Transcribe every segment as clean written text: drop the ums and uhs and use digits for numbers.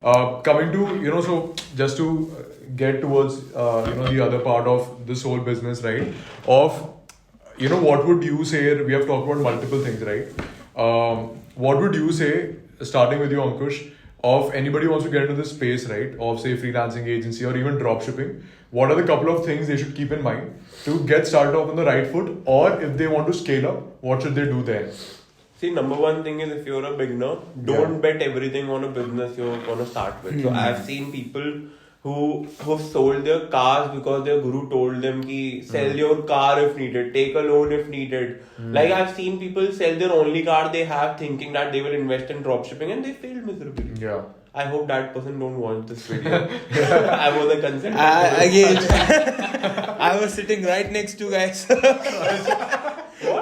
Coming to, so just to get towards, the other part of this whole business, right? Of, what would you say? We have talked about multiple things, right? What would you say, starting with you, Ankush, of anybody who wants to get into this space, right? Of, say, freelancing agency or even drop shipping? What are the couple of things they should keep in mind to get started off on the right foot? Or if they want to scale up, what should they do there? See, number one thing is if you're a beginner, don't bet everything on a business you're gonna start with. So I've seen people who've sold their cars because their guru told them ki sell your car if needed, take a loan if needed. Like I've seen people sell their only car they have thinking that they will invest in dropshipping and they failed miserably. Yeah. I hope that person don't watch this video. I was a consent. Again, I was sitting right next to guys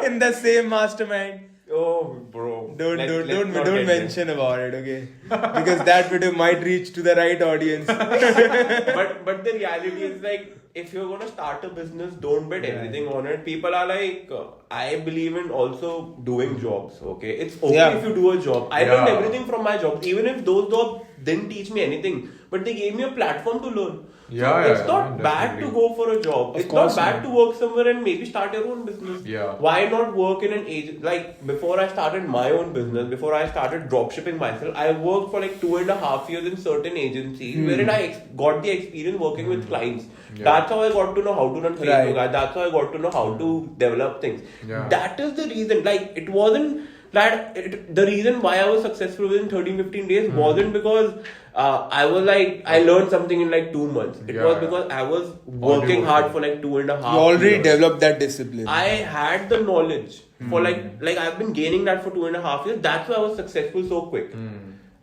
in the same mastermind. Oh, bro. Don't mention about it, okay? Because that video might reach to the right audience. but the reality is like if you're gonna start a business, don't bet everything on it. People are like, I believe in also doing jobs. Okay, it's okay if you do a job. I learned everything from my jobs, even if those jobs didn't teach me anything, but they gave me a platform to learn. It's not bad to go for a job. It's not bad to work somewhere and maybe start your own business. Yeah. Why not work in an agent? Like before I started my own business, before I started dropshipping myself, I worked for like 2.5 years in certain agencies wherein I got the experience working with clients. Yeah. That's how I got to know how to run Facebook. That's how I got to know how to develop things. Yeah. That is the reason. Like it wasn't the reason why I was successful within 13-15 days wasn't because I was like I learned something in like 2 months. It was because I was working hard for like 2.5 years. You already developed that discipline. I had the knowledge for like I've been gaining that for 2.5 years. That's why I was successful so quick.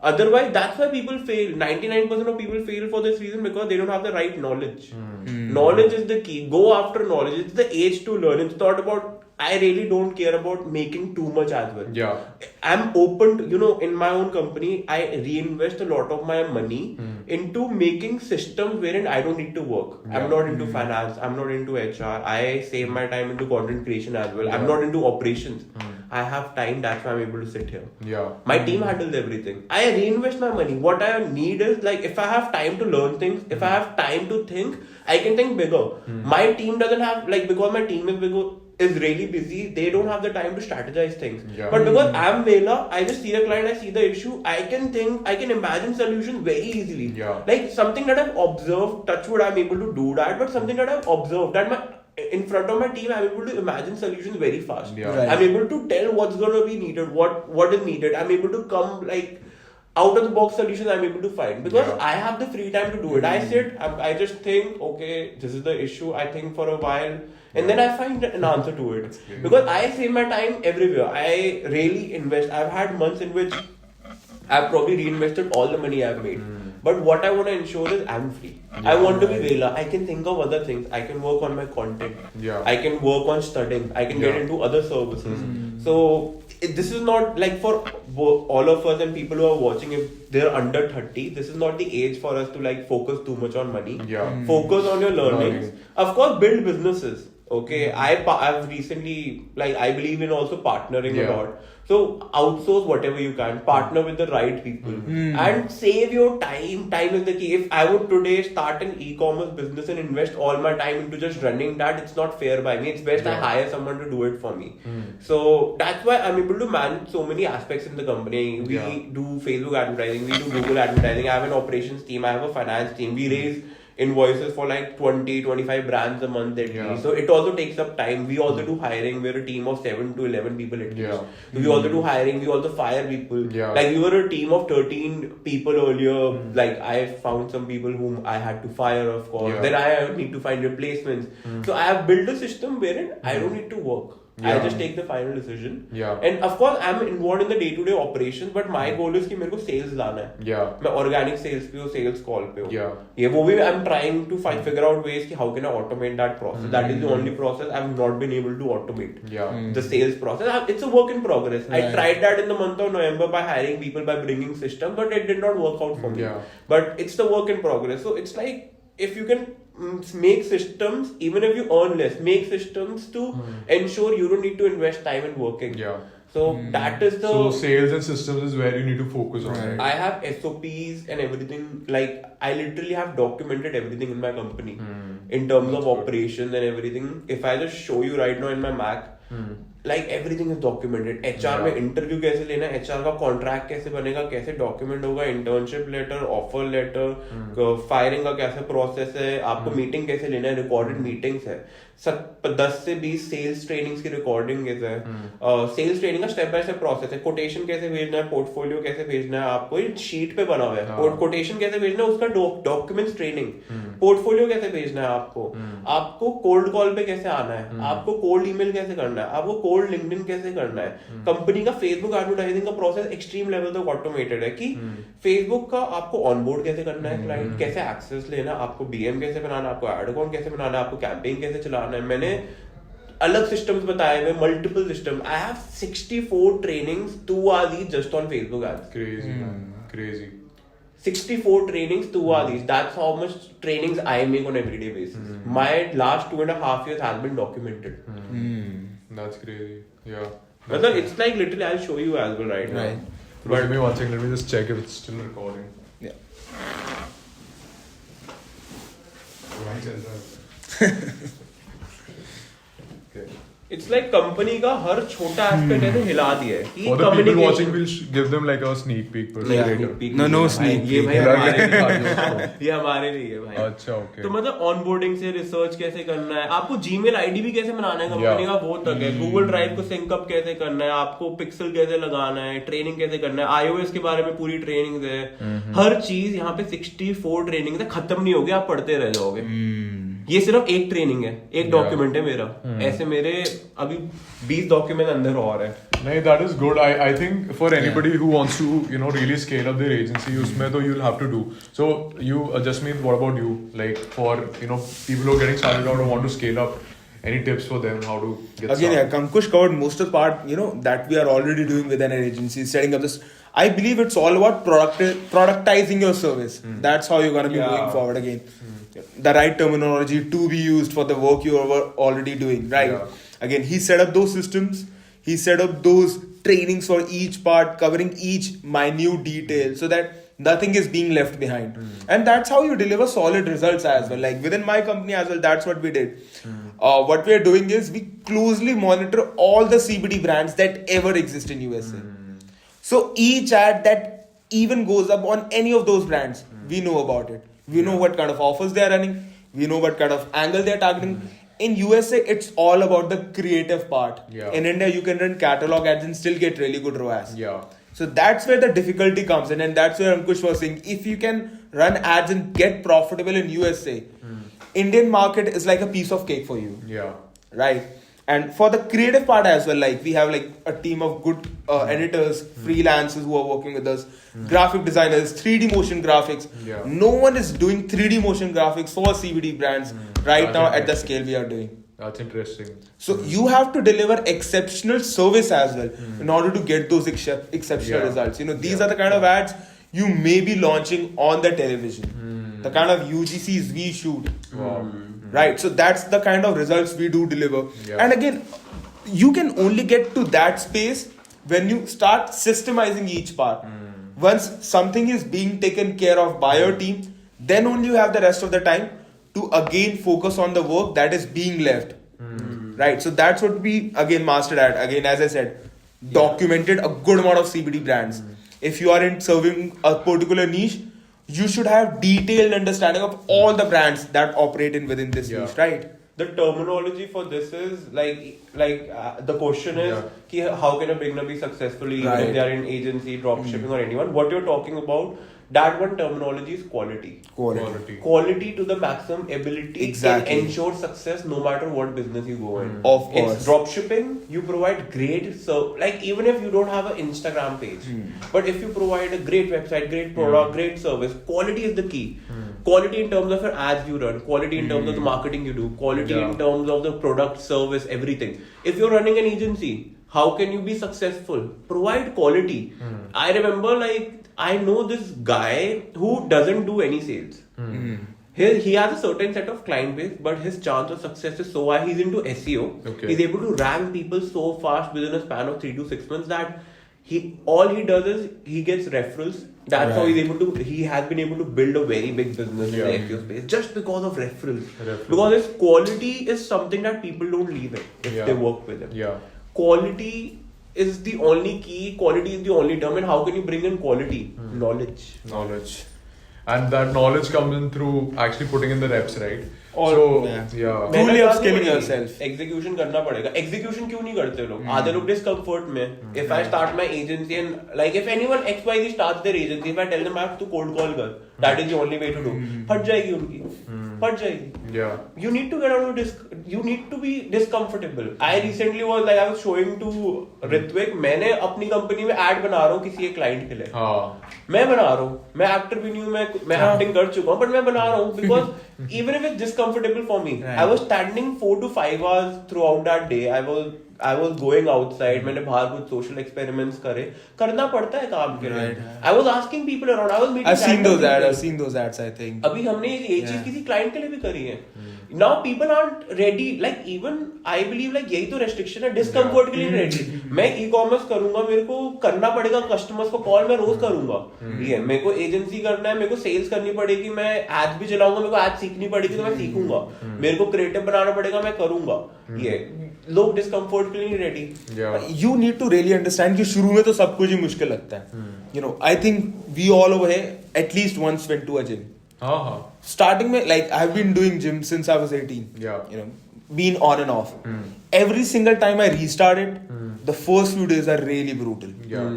Otherwise, that's why people fail. 99% of people fail for this reason because they don't have the right knowledge. Knowledge is the key. Go after knowledge. It's the age to learn. It's not about. I really don't care about making too much as well. Yeah. I'm open to, in my own company, I reinvest a lot of my money into making systems wherein I don't need to work. Yeah. I'm not into finance. I'm not into HR. I save my time into content creation as well. I'm not into operations. I have time. That's why I'm able to sit here. Yeah. My team handles everything. I reinvest my money. What I need is like if I have time to learn things, if I have time to think, I can think bigger. My team doesn't have because my team is really busy, they don't have the time to strategize things. Yeah. But because I'm Vela, I just see the client, I see the issue, I can think, I can imagine solutions very easily. Yeah. Like something that I've observed, touch wood, I'm able to do that, but something that I've observed that in front of my team, I'm able to imagine solutions very fast. Yeah. Right. I'm able to tell what's going to be needed, what is needed. I'm able to come out of the box solutions I'm able to find because I have the free time to do it. I sit, I just think, okay, this is the issue. I think for a while, and then I find an answer to it because I save my time everywhere. I really invest. I've had months in which I've probably reinvested all the money I've made. But what I want to ensure is I'm free. I want to be Vela. I can think of other things. I can work on my content. Yeah. I can work on studying. I can get into other services. So this is not like for all of us and people who are watching, if they're under 30, this is not the age for us to focus too much on money. Yeah. Focus on your learnings. Of course, build businesses. Okay, I've recently I believe in also partnering a lot. So outsource whatever you can, partner with the right people, and save your time. Time is the key. If I would today start an e-commerce business and invest all my time into just running that, it's not fair by me. It's best I hire someone to do it for me. So that's why I'm able to manage so many aspects in the company. We do Facebook advertising, we do Google advertising. I have an operations team, I have a finance team. We raise invoices for 20-25 brands a month at least. So it also takes up time. We also do hiring. We're a team of 7 to 11 people at least. So we also do hiring. We also fire people. We were a team of 13 people earlier. I found some people whom I had to fire, of course. Then I need to find replacements. So I have built a system wherein I don't need to work. I just take the final decision. And of course, I'm involved in the day-to-day operations, but my goal is कि मेरे को sales लाना है. मैं organic sales पे हो, sales call पे हो. ये वो भी I'm trying to figure out ways कि how can I automate that process. That is the only process I've not been able to automate. The sales process. It's a work in progress. I tried that in the month of November by hiring people, by bringing systems, but it did not work out for me. But it's the work in progress. So it's like if you can make systems, even if you earn less, make systems to ensure you don't need to invest time in working. So that is the. So sales and systems is where you need to focus on. Right. Right? I have SOPs and everything. Like I literally have documented everything in my company in terms of operations and everything. If I just show you right now in my Mac, like everything is documented. HR में interview कैसे लेना है, HR का contract कैसे बनेगा, कैसे document होगा, internship letter, offer letter, firing का कैसे process है, आपको meeting कैसे लेना है, recorded meetings है, 10 से 20 sales trainings की recording कैसे है, sales training का step by step process है, quotation कैसे भेजना है, portfolio कैसे भेजना है, आपको ये sheet पे बना हुआ है, quotation कैसे भेजना है, उसका documents training, portfolio कैसे भेजना है आपको cold call पे कैसे आना है, आपको cold email कैसे करना है, आपको cold LinkedIn कैसे करना है, कंपनी का Facebook एडवर्टाइजिंग का प्रोसेस एक्सट्रीम लेवल तक ऑटोमेटेड है कि Facebook का आपको ऑनबोर्ड कैसे करना है, क्लाइंट कैसे एक्सेस लेना, आपको BM कैसे बनाना, आपको एड अकाउंट कैसे बनाना, आपको कैंपेन कैसे चलाना है. मैंने अलग सिस्टम्स बताए हुए, multiple system. I have 64 trainings, 2 are these just on Facebook ads. Crazy, man. Crazy. 64 trainings, 2 are these. That's how much trainings I make on everyday basis. My last 2.5 years has been documented. That's crazy. Yeah. मतलब it's like literally, I'll show you as well right now. Right. But give me one second. Let me just check if it's still recording. Yeah. वहीं चल रहा है. Okay. It's like company का हर छोटा aspect ऐसे हिला दिया है कि For the people communication- watching, we'll give them like a sneak peek. per se नहीं, later. sneak peek No, नहीं no है भाई. sneak ये peek. भाई लगा हमारे के दिखा लिए दिया है. ये हमारे लिए है भाई. अच्छा, okay. तो मतलब ऑनबोर्डिंग से रिसर्च कैसे करना है, आपको जीमेल आईडी भी कैसे बनाना है कंपनी का, वो तक है. गूगल ड्राइव को सिंक अप कैसे करना है, आपको पिक्सल कैसे लगाना है, ट्रेनिंग कैसे करना है, iOS के बारे में पूरी ट्रेनिंग है. हर चीज यहाँ पे 64 ट्रेनिंग है, खत्म नहीं होगी, आप पढ़ते रह जाओगे. ये सिर्फ एक ट्रेनिंग है, एक डॉक्यूमेंट है मेरा. ऐसे मेरे अभी 20 डॉक्यूमेंट अंदर और है. नहीं, that is good. I think for anybody who wants to really scale up their agency, उसमें तो you'll have to do. So you Jasmeet, what about you? Like for people who are getting started out or want to scale up, any tips for them how to get Again, started? yeah, Ankush covered most of the part, that we are already doing within an agency, setting up this. I believe it's all about productizing your service. That's how you're going to be moving forward again. The right terminology to be used for the work you are already doing, right? Yeah. Again, he set up those systems. He set up those trainings for each part, covering each minute detail so that nothing is being left behind. And that's how you deliver solid results as well. Like within my company as well, that's what we did. What we are doing is we closely monitor all the CBD brands that ever exist in USA. So each ad that even goes up on any of those brands, we know about it. We know what kind of offers they are running. We know what kind of angle they are targeting. In USA, it's all about the creative part. Yeah. In India, you can run catalog ads and still get really good ROAS. Yeah. So that's where the difficulty comes in, and that's where Ankush was saying, if you can run ads and get profitable in USA, Indian market is like a piece of cake for you. Yeah. Right? And for the creative part as well, like we have like a team of good editors, freelancers who are working with us, graphic designers, 3D motion graphics. Yeah. No one is doing 3D motion graphics for CBD brands right That's now at the interesting. scale we are doing. That's interesting. So you have to deliver exceptional service as well in order to get those exceptional Yeah. results. These are the kind of ads you may be launching on the television. The kind of UGCs we shoot. Wow. Right, so that's the kind of results we do deliver. Yeah. And again, you can only get to that space when you start systemizing each part. Once something is being taken care of by your team, then only you have the rest of the time to again focus on the work that is being left. Right, so that's what we again mastered at. Again, as I said, documented a good amount of CBD brands. If you are in serving a particular niche, you should have detailed understanding of all the brands that operate in within this niche, right? The terminology for this is the question is ki how can a beginner be successful even Right. if they are in agency, dropshipping or anyone. What you're talking about, that one terminology is quality. Quality to the maximum ability Exactly. can ensure success no matter what business you go in. Of course. It's dropshipping, you provide great like even if you don't have an Instagram page, but if you provide a great website, great product, great service, quality is the key. Quality in terms of your ads you run, quality in terms of the marketing you do, quality in terms of the product, service, everything. If you're running an agency, how can you be successful? Provide quality. I remember I know this guy who doesn't do any sales. He has a certain set of client base, but his chance of success is so high. He's into SEO. Okay. He's able to rank people so fast within a span of 3 to 6 months that all he does is he gets referrals. That's how he has been able to build a very big business in the SEO space just because of referrals. Because his quality is something that people don't leave it if they work with him. Yeah. Quality is the only key. Quality is the only term. And how can you bring in quality? Knowledge. And that knowledge comes in through actually putting in the reps, right? Truly upskilling yourself. Execution करना पड़ेगा. Execution क्यों नहीं करते लोग? आधे लोग discomfort में. If I start my agency and like if anyone XYZ starts their agency, if I tell them I have to cold call कर, that is the only way to do. फट जाएगी उनकी. फट जाएगी. Yeah. You need to get out of you need to be discomfortable. I recently I was showing to Ritvik, मैंने अपनी company में ad बना रहा हूँ किसी एक क्लाइंट के लिए. मैं बना रहा हूँ. मैं एक्टर भी नहीं हूँ. मैं एक्टिंग कर चुका हूँ, but मैं बना रहा हूँ because even if it's discomfortable for me, I was standing 4 to 5 hours throughout that day. I was going outside. मैंने बाहर कुछ social experiments करे. करना पड़ता है काम के लिए. I was asking people around. I was meeting. I've seen those ads. I think. अभी हमने ये चीज किसी क्लाइंट के लिए भी करी है. Now people aren't ready. Like even I believe like यही तो restriction है. Discomfort के लिए ready. मैं e-commerce करूंगा. मेरे को करना पड़ेगा customers को call मैं रोज करूंगा. ये मेरे को agency करना है. मेरे को sales करनी पड़ेगी. मैं ads भी चलाऊंगा. मेरे को ads सीखनी पड़ेगी तो मैं सीखूंगा. मेरे को creative बनाना पड़ेगा. मैं करूंगा. ये लोग discomfort के लिए नहीं ready. You need to really understand कि शुरू में तो सब कुछ ही मुश्किल लगता है. You know, I think we all over here at least once went to a gym. Starting में like I've been doing gym since I was 18. Yeah. You know, been on and off. Every single time I restarted, the first few days are really brutal. Yeah.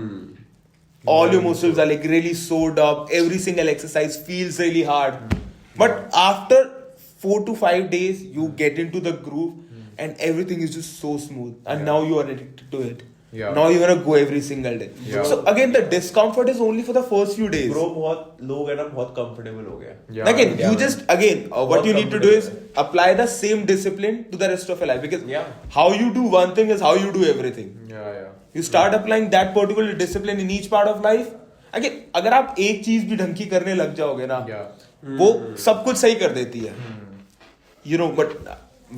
All your muscles are like really sewed up. Every single exercise feels really hard. But after 4 to 5 days, you get into the groove and everything is just so smooth. And now you are addicted to it. Yeah. Now you want to go every single day. Yeah. So again, the discomfort is only for the first few days. Bro बहुत लोग है ना बहुत comfortable हो गया. Yeah. Again, you just what you need to do is apply the same discipline to the rest of your life because how you do one thing is how you do everything. Yeah. You start applying that particular discipline in each part of life. Again, अगर आप एक चीज भी ढंग की करने लग जाओगे ना, वो सब कुछ सही कर देती है. You know, but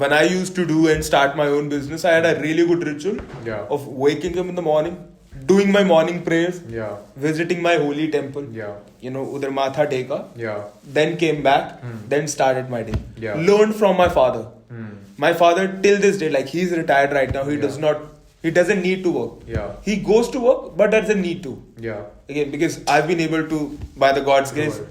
when I used to do and start my own business, I had a really good ritual of waking up in the morning, doing my morning prayers, visiting my holy temple, you know, udhar matha teka, then came back, then started my day. Learned from my father. My father till this day, like he's retired right now, he doesn't need to work. He goes to work, but doesn't need to. Again, because I've been able to, by the God's grace,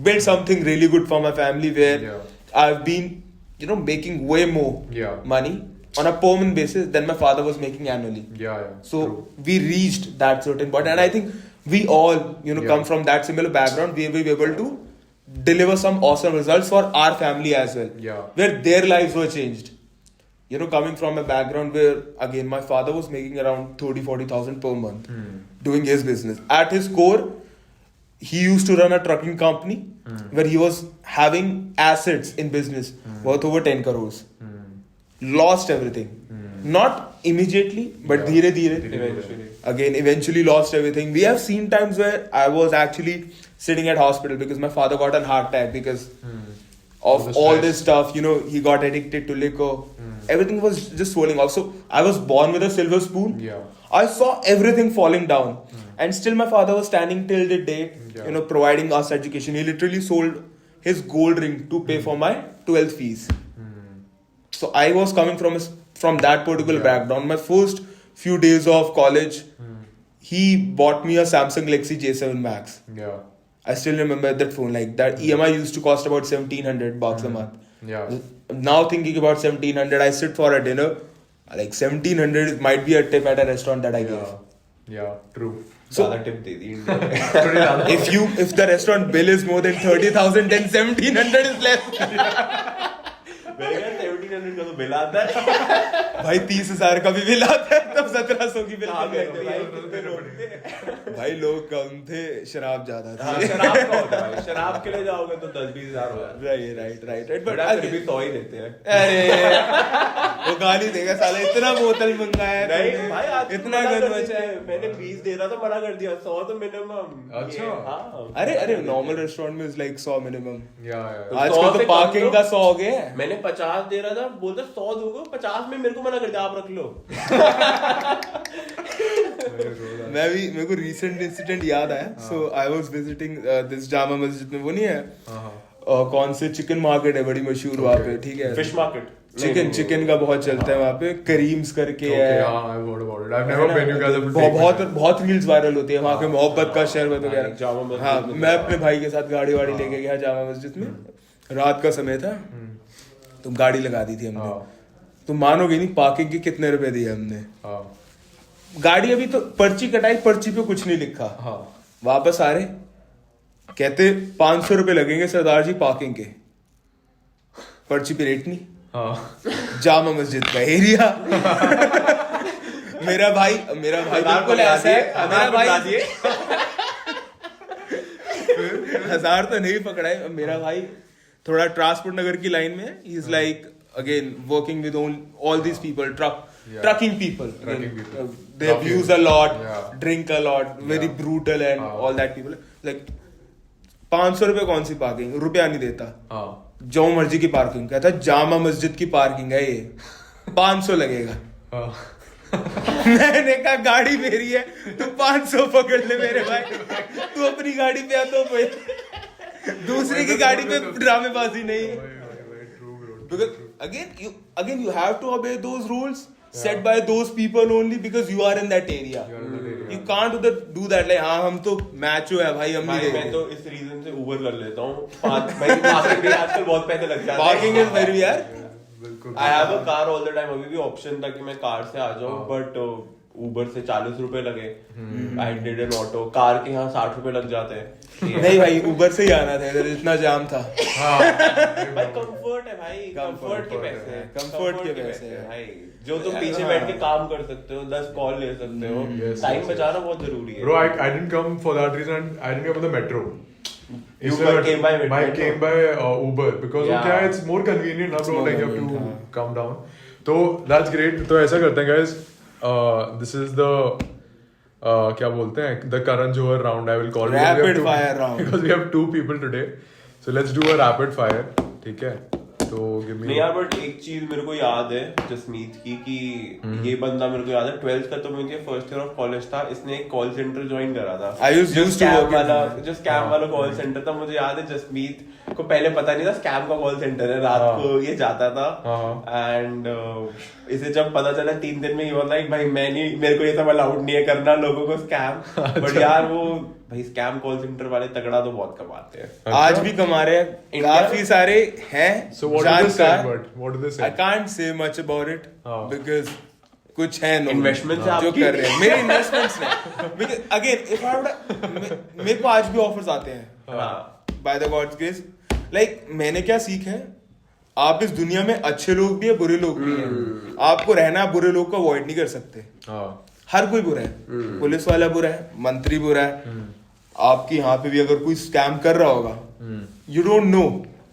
build something really good for my family where I've been, you know, making way more money on a permanent basis than my father was making annually. So we reached that certain point, and I think we all, you know, come from that similar background. We will be able to deliver some awesome results for our family as well, where their lives were changed. You know, coming from a background where again my father was making around 30,000-40,000 per month doing his business. At his core, he used to run a trucking company where he was having assets in business worth over 10 crores. Lost everything. Not immediately, but dheere dheere. Eventually lost everything. We have seen times where I was actually sitting at hospital because my father got a heart attack because of all this stuff. You know, he got addicted to liquor. Everything was just swelling off. So I was born with a silver spoon. I saw everything falling down. And still my father was standing till the day, you know, providing us education. He literally sold his gold ring to pay for my 12th fees. So I was coming from that particular background. My first few days of college, he bought me a Samsung Galaxy J7 Max. I still remember that phone. Like that EMI used to cost about $1,700 a month. Now thinking about 1,700, I sit for a dinner. Like 1,700 might be a tip at a restaurant that I gave. True. So if the restaurant bill is more than 30,000, then 1,700 is less. मैंने कहा 1,700 1500 का तो bill आता है भाई 30,000 का भी bill आता है, तब 1700 की बिल हाँ, कम लगते भाई, भाई। कितने लोग थे? भाई लोग कम थे, शराब ज्यादा हाँ, थी। शराब का होता है भाई, शराब के लिए जाओगे तो 10-20 हजार हो जाता है। राइट बट बट फिर भी 100 ही देते हैं। अरे वो गाली देगा साला, इतना बोतल मंगाया है नहीं तुमने, भाई, आज इतना मना गन कर बचा है। दिया। मैंने 20 दे रहा था, मना कर दिया, 100 तो मिनिमम। अच्छा। हाँ, अरे नॉर्मल रेस्टोरेंट में इज लाइक 100 मिनिमम। Yeah. आजकल 100 तो से कम पार्किंग तो- का 100 हो गया है। मैंने 50 दे रहा था, बोलता 100 दूंगा, 50 में मेरे को मना कर दिया, आप रख लो। मेरे को रिसेंट इंसिडेंट याद आया। So I was visiting this Jama Masjid में, वो नहीं है कौन से चिकन मार्केट है बड़ी मशहूर वहाँ पे, ठीक है, फिश मार्केट। चिकन का बहुत चलता है वहाँ पे, करीम्स करके Okay, है। I've heard about it. I've never been. You guys have to take me. बहुत रील्स वायरल होती है वहाँ के मोहब्बत का शरबत हाँ, वगैरह। जामा मस्जिद हाँ, में मैं अपने भाई के साथ गाड़ी वाड़ी लेके गया जामा मस्जिद में, रात का समय था, तो गाड़ी लगा दी थी हमने। तो मानोगे नहीं, पार्किंग के कितने रुपए दिए हमने। हाँ. गाड़ी अभी तो पर्ची कटाई, पर्ची पे कुछ नहीं लिखा। हाँ. वापस आ रहे, कहते 500 रुपए लगेंगे सरदार जी पार्किंग के। पर्ची पे रेट नहीं, हाँ. जामा मस्जिद का एरिया। मेरा भाई बिल्कुल ऐसा है, मेरा भाई 1000 तो नहीं पकड़ा है। मेरा भाई थोड़ा ट्रांसपोर्ट नगर की लाइन में, he is like again working with all these people, trucking people, they abuse a lot, drink a lot, very brutal and all that people, like 500 रुपए कौन सी पार्किंग, रुपया नहीं देता। हाँ. जो मर्जी की पार्किंग, कहता है जामा मस्जिद की पार्किंग है ये, 500 लगेगा। हाँ. मैंने कहा गाड़ी मेरी है, तू 500 पकड़ ले मेरे भाई, तू अपनी गाड़ी पे आ तो दूसरे की गाड़ी पे ड्रामेबाजी नहीं। True, bro. Because again you have to obey those rules set by those people only because you are in that area. You can't do that like हाँ हम तो मैचो है भाई, हम भाई नहीं मैं देंगे। तो इस रीजन से उबर कर लेता हूँ। भाई पार्किंग के आजकल बहुत पैसे लग जाते हैं। पार्किंग इज वेरी यार। बिल्कुल. I have a car all the time. अभी भी ऑप्शन था कि मैं कार से आ जाऊँ, बट उबर से 40 रुपए लगे। I did an auto, car के यहाँ 60 रुपए लग जाते हैं। नहीं भाई, उबर से ही आना था, इधर इतना जाम था। भाई कंफर्ट है भाई, कंफर्ट के पैसे हैं, Comfort के पैसे हैं। भाई। जो तुम पीछे बैठ के काम कर सकते हो, 10 कॉल ले सकते हो, Yes, टाइम yes, बचाना बहुत जरूरी है। Bro, I didn't come for that reason. I didn't come for the metro. You came by metro? I came by Uber because Yeah. क्या है, it's more convenient ना bro, more like you have to convenient, come down. तो that's great. तो ऐसा करते हैं guys. This is the क्या बोलते हैं, the Karan Johar round I will call it. Rapid We have two- fire round. because we have 2 people today. So let's do a rapid fire. ठीक है. तो give me. नहीं यार, but एक चीज मेरे को याद है जसमीत की, कि ये बंदा मेरे को याद है 12th खत्म हुई थी, फर्स्ट ईयर ऑफ कॉलेज था, इसने एक कॉल सेंटर ज्वाइन करा था। I used to work in that. जो स्कैम वाला कॉल सेंटर था, मुझे याद है जसमीत को पहले पता नहीं था स्कैम का कॉल सेंटर है, रात को ये जाता था। एंड इसे जब पता चला 3 दिन में, ये होता है भाई मैं नहीं, मेरे को ये सब अलाउड नहीं है करना लोगों को स्कैम। बट यार वो भाई स्कैम कॉल सेंटर वाले तगड़ा तो बहुत कमाते हैं। आज भी कमा रहे हैं, काफी सारे हैं So what do they say? जानकार। What do they say? I can't say much about it हाँ. because कुछ है लोग Investments है जो आपकी? कर रहे हैं, मेरे इन्वेस्टमेंट्स ने। Because again if I would, मेरे को आज भी ऑफर्स आते हैं हाँ। by the God's grace। Like मैंने क्या सीखा है, आप इस दुनिया में अच्छे लोग भी है, बुरे लोग भी हैं। आपको रहना, बुरे लोग को अवॉइड नहीं कर सकते। हाँ. हर कोई बुरा है, पुलिस वाला बुरा है, मंत्री बुरा है, आपकी यहाँ पे भी अगर कोई स्कैम कर रहा होगा, यू डोंट नो,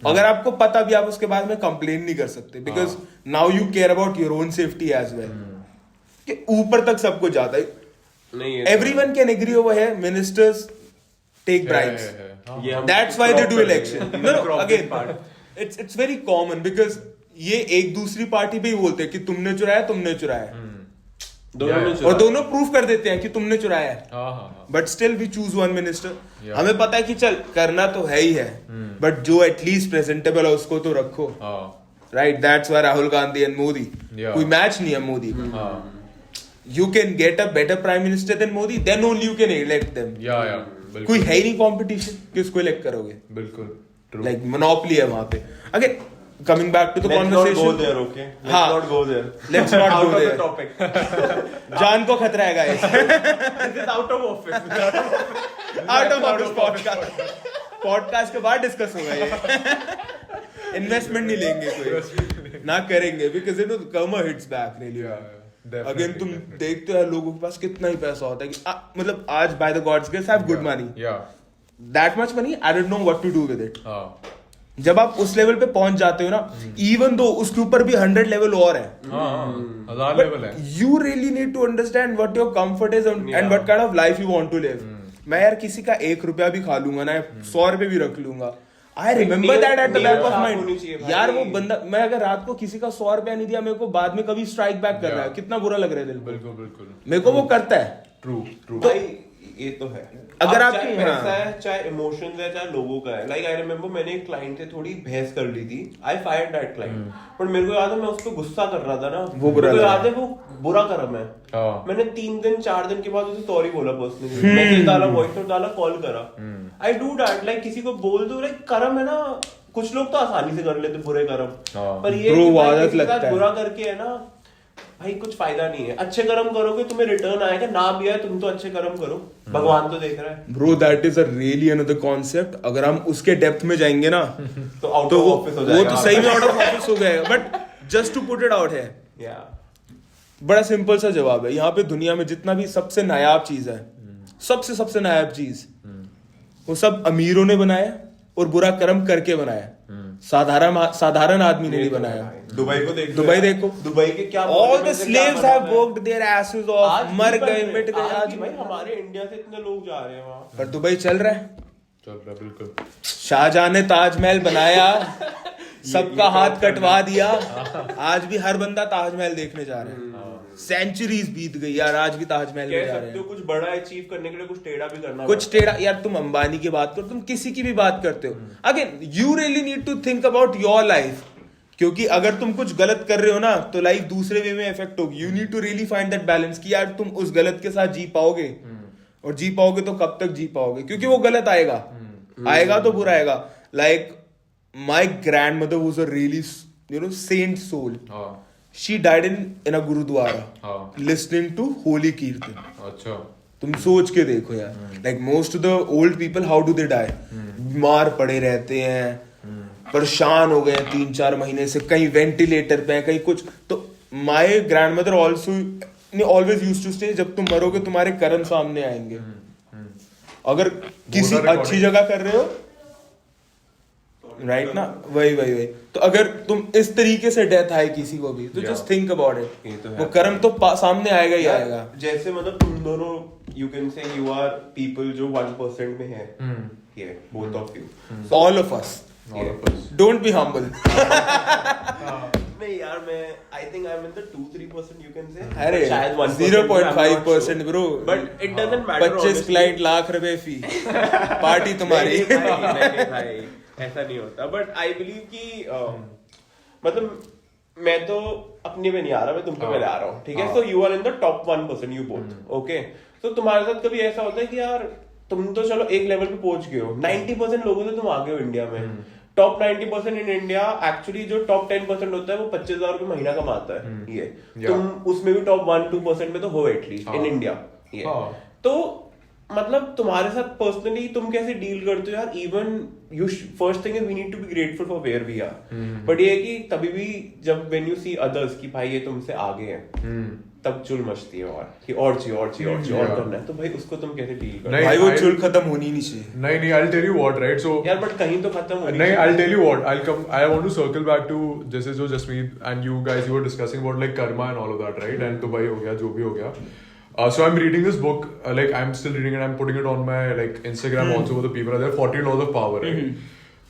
अगर आपको पता भी, आप उसके बाद में कंप्लेन नहीं कर सकते, because now you care about your own safety as well. कि ऊपर तक सब कुछ जाता है, नहीं एवरीवन कैन एग्री ओवर है, ministers take bribes, that's why they do election. No again it's very common, because ये एक दूसरी पार्टी पे ही बोलते हैं कि तुमने चुराया, तुमने चुराया, और दोनों प्रूफ कर देते हैं कि तुमने चुराया है। But still we choose one minister. हमें पता है कि चल करना तो है ही है, बट जो एटलीस्ट प्रेजेंटेबल है उसको तो रखो। Right, that's why Rahul Gandhi and Modi, कोई मैच नहीं है मोदी का। You can get a better prime minister than Modi, then only you can elect them. कोई है ही नहीं कंपटीशन, किसको इलेक्ट करोगे? बिल्कुल लाइक मोनोपोली है वहां पे। Again coming back to the conversation, let's not go there, okay? Let's not go there. Let's not Out go of there. the topic. जान को खतरा है guys। This is out of office. out of office podcast के बाद discuss होगा ये। Investment नहीं लेंगे कोई। ना करेंगे because you know karma hits back really. Again तुम देखते हो लोगों के पास कितना ही पैसा होता है कि मतलब आज by the God's grace I have good money. That much money I don't know what to do with it. जब आप उस लेवल पे पहुंच जाते हो ना, इवन दो उसके ऊपर भी 100 लेवल और है, 1000 लेवल है, you really need to understand what your comfort is and what kind of life you want to live. मैं यार किसी का 1 रुपया भी खा लूंगा ना, 100 रुपए भी रख लूंगा. I remember that at the back of mind. यार वो बंदा, मैं अगर रात को किसी का 100 रुपया नहीं दिया, मेरे को बाद में कभी स्ट्राइक बैक कर रहा है, कितना बुरा लग रहा है दिल को. बिल्कुल बिल्कुल मेरे को वो करता है. ट्रू तो ये तो है. अगर आप चाहे पैसा है, चाहे इमोशंस है, चाहे लोगों का है. लाइक आई रिमेम्बर मैंने एक क्लाइंट से थोड़ी बहस कर ली थी. आई फायर्ड दैट क्लाइंट. पर मेरे को याद है मैं उस पर गुस्सा कर रहा था ना, वो बुरा मेरे को याद है वो बुरा कर्म है. मैंने 3 दिन 4 दिन के बाद उसे सॉरी बोला पर्सनली, मैसेज डाला, वॉइस नोट डाला, कॉल करा. I do that. लाइक किसी को बोल दो, लाइक कर्म है ना, कुछ लोग तो आसानी से कर लेते बुरे कर्म, पर ये आदत लगता है बुरा करके है ना भाई कुछ फायदा नहीं है. अच्छे कर्म करोगे तुम्हें रिटर्न आएगा, ना भी आए तुम तो अच्छे कर्म करो, भगवान तो देख रहा है. Bro that is a really another concept. अगर हम उसके डेप्थ में जाएंगे ना तो आउट ऑफ ऑफिस हो जाएगा. वो तो सही में आउट ऑफ ऑफिस हो गया. But just to put it out है, बड़ा सिंपल सा जवाब है. यहाँ पे दुनिया में जितना भी सबसे नायाब चीज है, सबसे नायाब चीज, वो सब अमीरों ने बनाया और बुरा कर्म करके बनाया. साधारण आदमी ने नहीं बनाया. दुबई को देखो, दुबई के क्या all the slaves have worked their asses off, मर गए, मिट गए. आज भाई हमारे इंडिया से इतने लोग जा रहे हैं वहाँ, पर दुबई चल रहा है. बिल्कुल. शाहजहां ने ताजमहल बनाया, सबका हाथ कटवा दिया, आज भी हर बंदा ताजमहल देखने जा रहा है. सेंचुरीज बीत गई यार, आज भी ताजमहल में जा रहे हैं. कुछ बड़ा अचीव करने के लिए कुछ टेढ़ा भी करना, कुछ टेढ़ा. यार तुम अंबानी की बात करो, तुम किसी की भी बात करते हो, again you really need to think about your life. क्योंकि अगर तुम कुछ गलत कर रहे हो ना, तो लाइफ दूसरे वे में इफेक्ट होगी. You need to really find that balance कि यार तुम उस गलत के साथ जी पाओगे, और जी पाओगे तो कब तक जी पाओगे, क्योंकि वो गलत आएगा, आएगा तो बुरा आएगा. Like my grandmother was a really saint soul. She died in a gurudwara, listening to holy kirtan. अच्छा. तुम सोच के देखो यार, like most of the old people, how do they die? बीमार पड़े रहते हैं, परेशान हो गए 3-4 महीने से, कहीं वेंटिलेटर पे, कहीं कुछ. तो my grandmother also always used to say, जब तुम मरोगे तुम्हारे कर्म सामने आएंगे. अगर किसी अच्छी जगह कर रहे हो, राइट ना, वही. तो अगर तुम इस तरीके से डेथ आए किसी को भी, तो जस्ट थिंक अबाउट इट. वो कर्म तो सामने आएगा ही आएगा. जैसे मतलब तुम दोनों, you can say you are people जो 1% में है, both of you, all of us. Don't be humble. नहीं यार, मैं I think I am in the 2-3% you can say. अरे शायद 0.5% bro. But it doesn't matter. 25 client, lakh रुपए फी, पार्टी तुम्हारी. नहीं, ऐसा नहीं होता. बट आई बिलीव कि मतलब मैं तो अपने में नहीं आ रहा, मैं तुम पे पहले आ रहा हूँ, ठीक है. So you are in the top 1%, you both, okay. तो तुम्हारे साथ कभी ऐसा होता है कि यार तुम तो चलो एक लेवल पे पहुंच गए हो, 90% लोगों से तुम आगे हो इंडिया में. टॉप 90% इन इंडिया, एक्चुअली जो टॉप 10% होता है वो 25,000 रुपए महीना कमाता है. ये तुम उसमें भी टॉप 1-2% में तो हो एटलीस्ट इन इंडिया. ये तो मतलब तुम्हारे साथ पर्सनली तुम कैसे डील करते हो यार. Even you first thing is we need to be grateful for where we are. But ये है कि तभी भी जब व्हेन यू सी अदर्स कि भाई ये तुमसे आगे हैं, तब चुल मचती है और चाहिए करना है, तो भाई उसको तुम कैसे डील करते हो. भाई वो चुल खत्म होनी नहीं चाहिए. नहीं, I'll tell you what, right? So यार बट कहीं तो खत्म होनी. नहीं, I'll tell you what, I want to circle back to जैसे जो Jasmeet and you guys you were discussing about like karma and all of that, right? And Dubai हो गया, जो भी हो गया. So I'm reading this book, like I'm still reading it, I'm putting it on my like Instagram also for the people. There are 40 laws of power, right?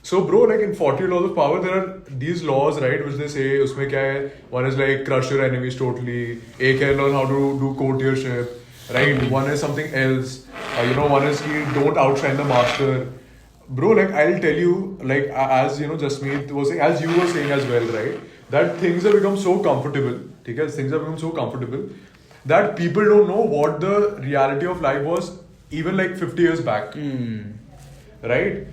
So bro, like in 40 laws of power, there are these laws, right, which they say, उसमें क्या है? One is like crush your enemies totally. एक है learn how to do courtiership, right? One is something else. One is don't outshine the master. Bro, like I'll tell you, like as you know, Jasmeet was saying, as you were saying as well, right? That things have become so comfortable. Okay, things have become so comfortable that people don't know what the reality of life was even like 50 years back. Right?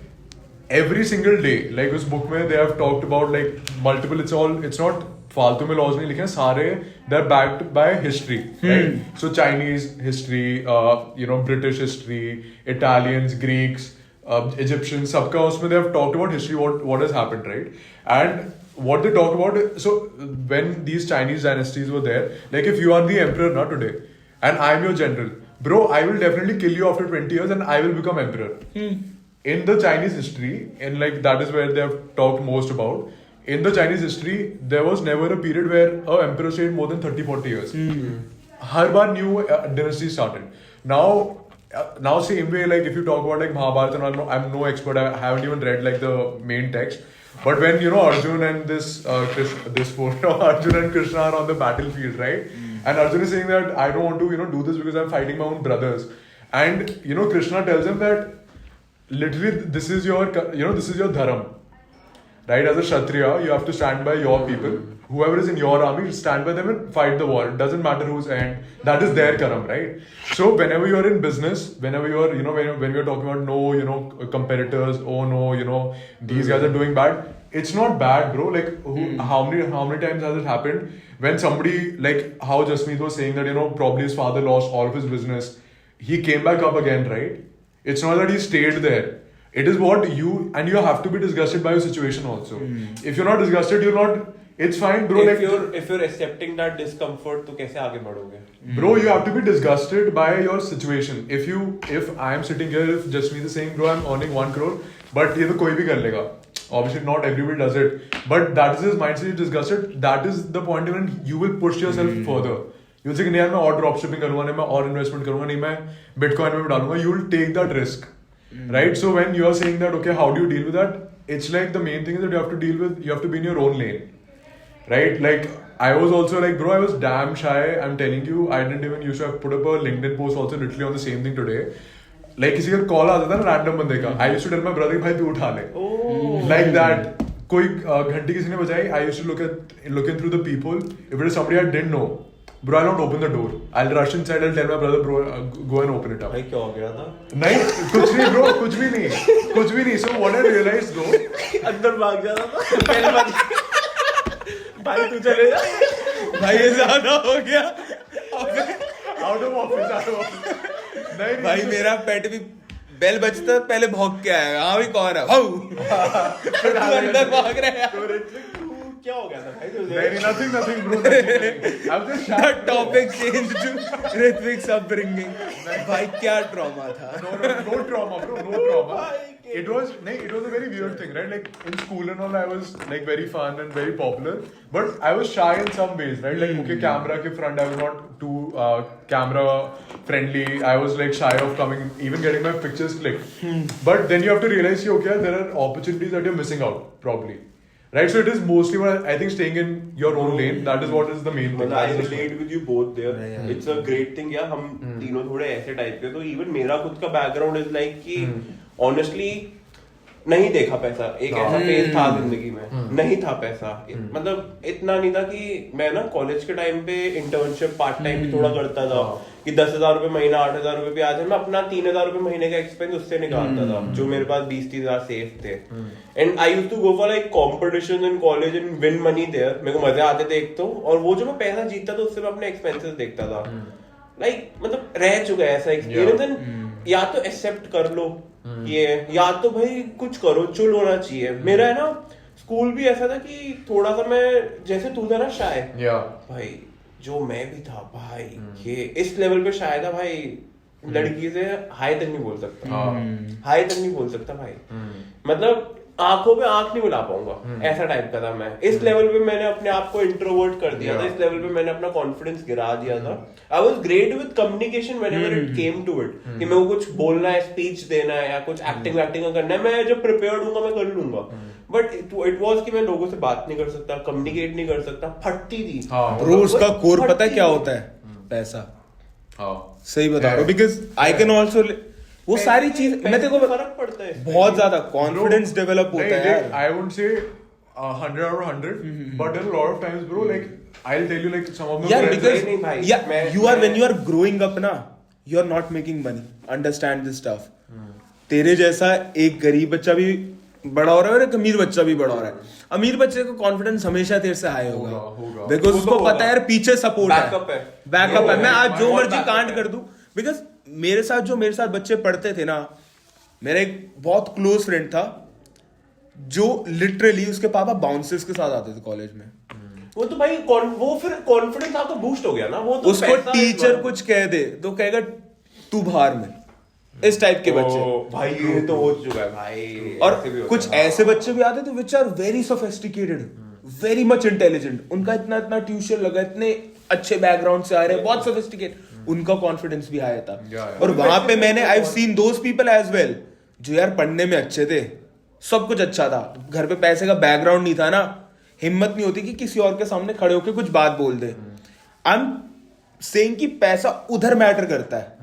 Every single day, like उस book में they have talked about like multiple, it's not फालतू में laws नहीं लिखे हैं सारे, they're backed by history, right? So Chinese history, British history, Italians, Greeks, Egyptians, सबका उसमें they have talked about history, what has happened, right? And what they talk about, so when these Chinese dynasties were there, like if you are the emperor now today, and I'm your general, bro, I will definitely kill you after 20 years and I will become emperor. In the Chinese history, and like that is where they have talked most about, in the Chinese history, there was never a period where a emperor stayed more than 30-40 years. Har bar new dynasty started. Now same way, like if you talk about like Mahabharata, and I'm no expert, I haven't even read like the main text. But when Arjun and this Arjun and Krishna are on the battlefield, right? And Arjun is saying that I don't want to do this because I'm fighting my own brothers. And Krishna tells him that literally this is your dharam. Right, as a Kshatriya, you have to stand by your people. Whoever is in your army, stand by them and fight the war. It doesn't matter whose end. That is their karam, right? So whenever you are in business, whenever you are, when we are talking about no, competitors, oh no, these guys are doing bad. It's not bad, bro. Like how many times has it happened when somebody, like how Jasmeet was saying that probably his father lost all of his business, he came back up again, right? It's not that he stayed there. It is what you have to be disgusted by your situation also. If you're not disgusted, you're not. It's fine, bro. If you're accepting that discomfort, तो कैसे आगे बढ़ोगे? Bro, you have to be disgusted by your situation. If I am sitting here, if Jasmeet is saying, bro, I'm earning 1 crore, but ये तो कोई भी कर लेगा. Obviously, not everybody does it, but that is his mindset. He's disgusted. That is the point when you will push yourself further. You'll say, नहीं यार मैं और drop shipping करूँगा, नहीं मैं और investment करूँगा, नहीं मैं Bitcoin में डालूँगा. You will take that risk. Right, so when you are saying that, okay, how do you deal with that? It's like the main thing is that you have to be in your own lane, right? Like I was also like, bro, I was damn shy. I'm telling you, I didn't even used to have put up a LinkedIn post also literally on the same thing today. Like किसी का call आता था ना random बंदे का, I used to tell my brother भाई तू उठा ले, like that. कोई घंटी किसी ने बजाई, I used to look in through the people. If it is somebody I didn't know, bro, I'll not open the door. I'll rush inside. I'll tell my brother, bro, go and open it up. भाई क्या हो गया था? नहीं कुछ नहीं bro, कुछ भी नहीं. So what I realized though, अंदर भाग जा रहा था. भाई तू चले जा. भाई ये ज्यादा हो गया. out of office. नहीं भाई मेरा पेट भी बेल बजता पहले भौंक के आएगा. हाँ भी कौन है? तू अंदर भाग रहा है. क्या हो गया था भाई तुझे? नहीं nothing bro. I'm just The topic changed to Ritvik's upbringing. भाई क्या trauma था? No trauma, bro. No trauma. It was a very weird thing, right? Like in school and all, I was like very fun and very popular, but I was shy in some ways, right? Like okay, camera ke front, I was not too camera friendly. I was like shy of even getting my pictures clicked. But then you have to realize, okay, there are opportunities that you're missing out, probably. Right, so it is mostly what I think staying in your own lane. That is what is the main thing. I relate with you both there. It's a great thing. यार हम तीनों थोड़े ऐसे type के, तो even मेरा खुद का background is like कि honestly नहीं देखा पैसा. एक ऐसा फेज था जिंदगी में, नहीं था पैसा. मतलब इतना नहीं था कि मैं ना कॉलेज के टाइम पे इंटर्नशिप पार्ट टाइम भी थोड़ा करता था कि 10,000 रुपए महीना, 8,000 रुपए भी आ जाए. मैं अपना 3,000 रुपए महीने का एक्सपेंस उससे निकालता था, जो मेरे पास 20-30,000 सेफ थे. And I used to go for like competition in college and win money there. मेरे को मजे आते थे एक तो, और वो जो मैं पैसा जीतता था उससे मैं अपने एक्सपेंसेस देखता था. लाइक मतलब रह चुका है ऐसा एक्सपीरियंस. एंड या तो एक्सेप्ट कर लो ये, या तो भाई कुछ करो, चुल होना चाहिए. मेरा है ना स्कूल भी ऐसा था कि थोड़ा सा मैं जैसे तू था ना शाय, भाई जो मैं भी था भाई, ये इस लेवल पे शायद था भाई, लड़की से हाय तक नहीं बोल सकता, हाय तक नहीं बोल सकता भाई. मतलब आंखों पे आंख नहीं मिला पाऊंगा, ऐसा टाइप का था मैं. इस लेवल पे मैंने अपने आप को इंट्रोवर्ट कर दिया था. इस लेवल पे मैंने अपना कॉन्फिडेंस गिरा दिया था. I was great with communication whenever it came to it, कि मेरे को कुछ बोलना है, स्पीच देना है, या कुछ एक्टिंग करना है, मैं जब प्रिपेयर्ड हूंगा मैं कर लूंगा. बट इट वाज कि मैं लोगों से बात नहीं कर सकता, कम्युनिकेट नहीं कर सकता, फटती थी. ब्रो उसका कोर पता है क्या होता है? पैसा. सही बता रहा हूं, बिकॉज आई कैन ऑल्सो वो सारी चीज मैं तेरे को फर्क पड़ता है, बहुत ज्यादा कॉन्फिडेंस डेवलप होता है. I wouldn't say 100 out of 100, but there are a lot of times, bro, like I'll tell you, like some of my friends, because when you are growing up na, you are not making money. Understand this stuff. तेरे जैसा एक गरीब बच्चा भी बड़ा हो रहा है और एक अमीर बच्चा भी बड़ा हो रहा है. अमीर बच्चे का कॉन्फिडेंस हमेशा तेरे से हाई होगा, बिकॉज उसको पता है यार पीछे सपोर्ट है, बैकअप है. मैं आज जो मर्जी कांड कर दूं, बिकॉज मेरे साथ बच्चे पढ़ते थे ना, मेरा एक बहुत क्लोज फ्रेंड था जो लिटरली उसके पापा बाउंसर्स के साथ आते थे कॉलेज में। वो तो भाई वो फिर कॉन्फिडेंस आपका बूस्ट हो गया ना। वो तो उसको टीचर कुछ कह दे तो कहेगा तू बाहर में, इस टाइप के बच्चे। भाई ये तो हो चुका है भाई। और कुछ ऐसे बच्चे भी आते थे which are very sophisticated, very much intelligent, उनका इतना इतना ट्यूशन लगा, इतने अच्छे बैकग्राउंड से आ रहे हैं, बहुत सोफिस्टिकेट, उनका कॉन्फिडेंस भी हाई था। और वहां पे मैंने I have seen those people as well जो यार पढ़ने में अच्छे थे, सब कुछ अच्छा था, घर पे पैसे का बैकग्राउंड नहीं था ना, हिम्मत नहीं होती कि किसी और के सामने खड़े होकर कुछ बात बोल दे। आई एम सेइंग कि पैसा उधर मैटर करता है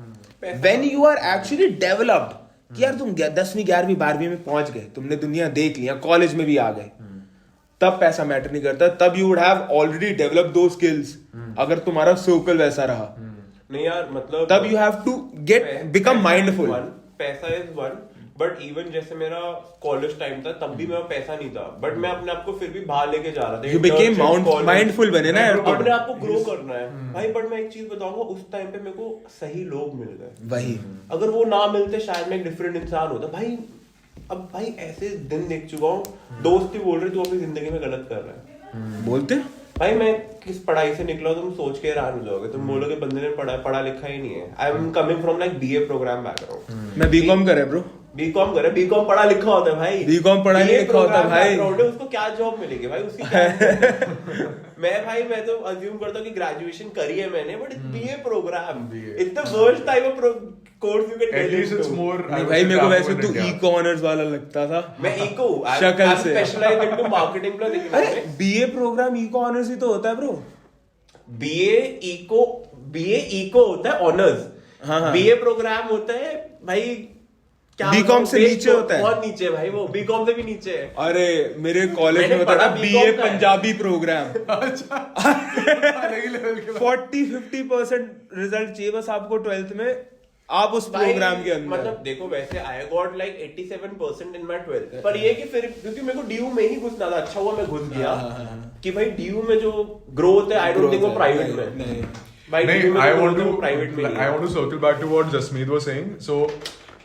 when you are actually developed, कि यार तुम 10वीं 11वीं 12वीं में पहुंच गए, तुमने दुनिया देख लिया, कॉलेज में भी आ गए, तब पैसा मैटर नहीं करता, तब you would have already develop two skills. अगर तुम्हारा सर्कल वैसा रहा नहीं यार, मतलब तब you have to get become mindful. पैसा इज वन, बट इवन जैसे मेरा कॉलेज टाइम था तब भी मेरा पैसा नहीं था, बट मैं अपने आप को फिर भी बाहर लेके जा रहा था। You became mindful बने ना यार, अपने आप को ग्रो करना है भाई। बट मैं एक चीज बताऊंगा, उस टाइम पे मेरे को सही लोग मिल गए। वही अगर वो ना मिलते शायद मैं एक डिफरेंट इंसान होता भाई। अब भाई ऐसे दिन देख चुका हूँ, दोस्त ही बोल रहे तू अपनी जिंदगी में गलत कर रहा है। बोलते भाई मैं किस पढ़ाई से निकला, तुम सोच के हैरान हो जाओगे, तुम बोलोगे बंदे ने पढ़ा लिखा ही नहीं है। I am coming from like BA program background. मैं बीकॉम करे ब्रो, बीकॉम करे, बीकॉम पढ़ा लिखा होता है भाई, बीकॉम पढ़ा लिखा होता है भाई, उसको क्या जॉब मिलेगी भाई उसकी मैं तो अज्यूम करता हूँ कि ग्रेजुएशन करी है मैंने, but BA program, it's the worst type of course you can At least it's more. नहीं भाई मेरे को वैसे तो इको ऑनर्स वाला लगता था। मैं इको शक्ल से specialised into marketing plus economics. अरे बीए प्रोग्राम इको ऑनर्स ही तो होता है ब्रो। बीए इको होता है ऑनर्स, बीए प्रोग्राम होता है भाई क्या, बीकॉम से नीचे होता है, बहुत नीचे भाई, वो बीकॉम से भी नीचे है। अरे मेरे कॉलेज में होता था बीए पंजाबी प्रोग्राम। 40-50% रिजल्ट चाहिए बस आपको 12th में, आप उस प्रोग्राम के अंदर। मतलब देखो वैसे I got like 87% in my 12th, पर ये कि फिर क्योंकि मेरे को डीयू में ही घुसना था, अच्छा हुआ मैं घुस गया कि भाई डीयू में जो ग्रोथ है आई डोंट थिंक वो प्राइवेट में नहीं। I want to circle back to what Jasmeet was saying. So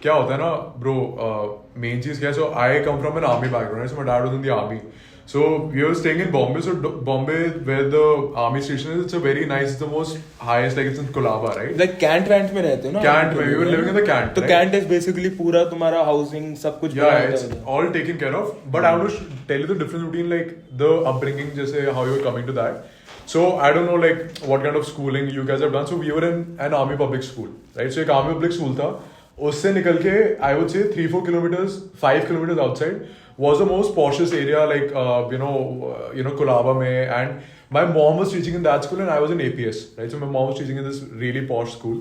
क्या होता है ना ब्रो, मेन चीज क्या है, so I come from an army background, so my dad was in the army, so we were staying in Bombay. So Bombay, where the army station is, it's a very nice, it's the most highest, like it's in Colaba, right? Like Cant Vant में रहते हो ना? Cant में, we were living in the Cant. तो Cant is basically पूरा तुम्हारा housing सब कुछ। Yeah, it's all taken care of. But I want to tell you the difference between like the upbringing, जैसे how you're coming to that. So I don't know like what kind of schooling you guys have done. So we were in an army public school, right? So एक army public school था, उससे निकल के I would say 3-4 kilometers, 5 kilometers outside was the most poshest area, like Colaba mein, and my mom was teaching in that school and I was in APS, right? So my mom was teaching in this really posh school.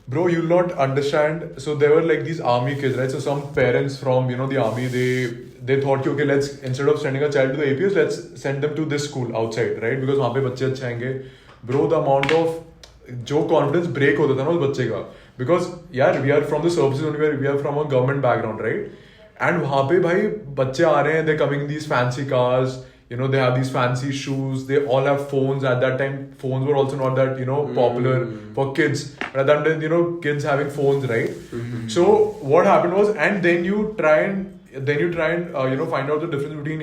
Bro, you'll not understand. So there were like these army kids, right? So some parents from the army, they thought okay, let's, instead of sending a child to the APS, let's send them to this school outside, right? Because वहाँ पे बच्चे अच्छे आएंगे. Bro, the amount of जो confidence break होता था ना उस बच्चे का, because यार we are from the services only, we are from a government background, right? And वहाँ पे भाई बच्चे आ रहे हैं, they're coming in these fancy cars, they have these fancy shoes, they all have phones. At that time phones were also not that popular for kids, but at that time kids having phones, right? So what happened was, and then you try and find out the difference between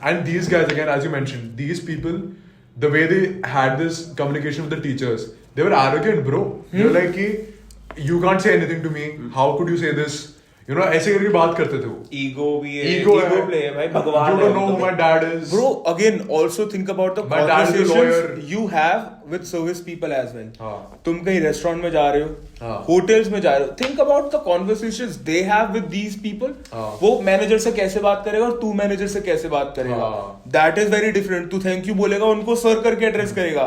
and these guys, again as you mentioned, these people, the way they had this communication with the teachers, they were arrogant, bro. They were like you can't say anything to me, how could you say this? ऐसे करके बात करते थे वो। Ego भी है, ego play है भाई, भगवान। You don't know who my dad is. Bro, again, also think about the conversations you have with service people as well. तुम कहीं रेस्टोरेंट में जा रहे हो, होटल्स में जा रहे हो, think about the conversations they have with these people. वो मैनेजर से कैसे बात करेगा और तू मैनेजर से कैसे बात करेगा, that is very different. तू थैंक यू बोलेगा, उनको सर करके एड्रेस करेगा,